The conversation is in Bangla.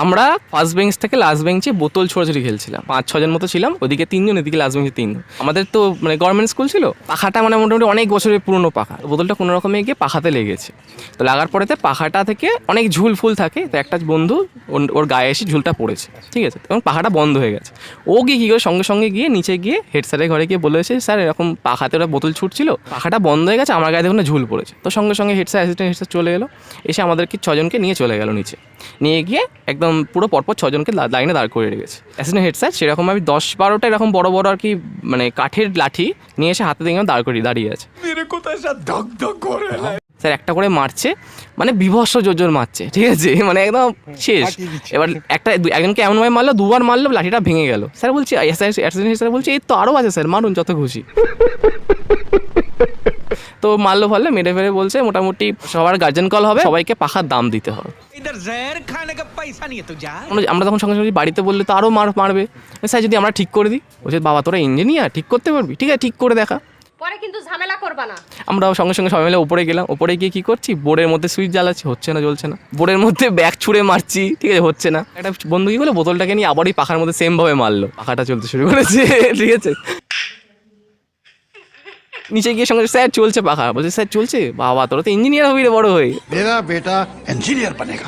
আমরা ফার্স্ট বেঞ্চ থেকে লাস্ট বেঞ্চে বোতল ছোড়াছুড়ি খেলছিলাম, 5-6 জন মতো ছিলাম, ওদিকে 3 জন, এদিকে লাস্ট বেঞ্চে 3 জন। আমাদের তো মানে গভর্নমেন্ট স্কুল ছিল, পাখাটা মানে মোটামুটি অনেক বছরের পুরনো পাখা, বোতলটা কোনো রকমে গিয়ে পাখাতে লেগেছে। তো লাগার পরেতে পাখাটা থেকে অনেক ঝুল ফুল থাকে, তো একটা বন্ধু ওর গায়ে এসে ঝুলটা পড়েছে, ঠিক আছে, এবং পাখাটা বন্ধ হয়ে গেছে। ও গিয়ে কী করে সঙ্গে সঙ্গে গিয়ে নিচে গিয়ে হেড স্যারের ঘরে গিয়ে বলেছে, স্যার এরকম পাখাতে ওরা বোতল ছুটছিল, পাখাটা বন্ধ হয়ে গেছে, আমার গায়ে দেখুন ঝুল পড়েছে। তো সঙ্গে সঙ্গে head sir, assistant head sir চলে এলো, এসে আমাদেরকে 6 জনকে নিয়ে চলে গেল নিচে, নিয়ে গিয়ে একদম পুরো পরপর 6 জনকে লাইনে দাঁড় করে রেখেছে। অ্যাসিস্ট্যান্ট হেড স্যার সেরকম আমি 10-12টা এরকম বড় বড় আর কি মানে কাঠের লাঠি নিয়ে এসে হাতে দেখলাম দাঁড়িয়ে আছে। স্যার একটা করে মারছে, মানে বিভৎস জোর মারছে, ঠিক আছে, মানে একদম শেষ। এবার একজনকে এমনভাবে মারলো, 2বার মারলো, লাঠিটা ভেঙে গেল। স্যার বলছি, স্যার বলছে এই তো আরও আছে স্যার, মারুন যত খুশি। তো মারলো ফারলো, মেরে ফেরে বলছে মোটামুটি সবার গার্জেন কল হবে, সবাইকে পাখার দাম দিতে হবে। আমরা তখন সঙ্গে সঙ্গে বাড়িতে বললে তো আরও মারবে। স্যার যদি আমরা ঠিক করে দিই, বলছে বাবা তোরা ইঞ্জিনিয়ার, ঠিক করতে পারবি, ঠিক আছে ঠিক করে দেখা, পরে কিন্তু ঝামেলা করবা না। আমরাও সঙ্গে সঙ্গে সবাই মিলে উপরে গেলাম, উপরে গিয়ে কী করছি, বোর্ডের মধ্যে সুইচ জ্বালাচ্ছি, হচ্ছে না, জ্বলছে না, বোর্ডের মধ্যে ব্যাগ ছুঁড়ে মারছি, ঠিক আছে, হচ্ছে না। একটা বন্ধু কী করলো, বোতলটাকে নিয়ে আবারই পাখার মধ্যে সেমভাবে মারলো, পাখাটা চলতে শুরু করেছে, ঠিক আছে। নিচে গিয়ে সঙ্গে স্যার চলছে পাখা, বলছে স্যার চলছে, বাবা তোরা তো ইঞ্জিনিয়ার হবি রে বড় হয়ে। मेरा बेटा इंजीनियर बनेगा।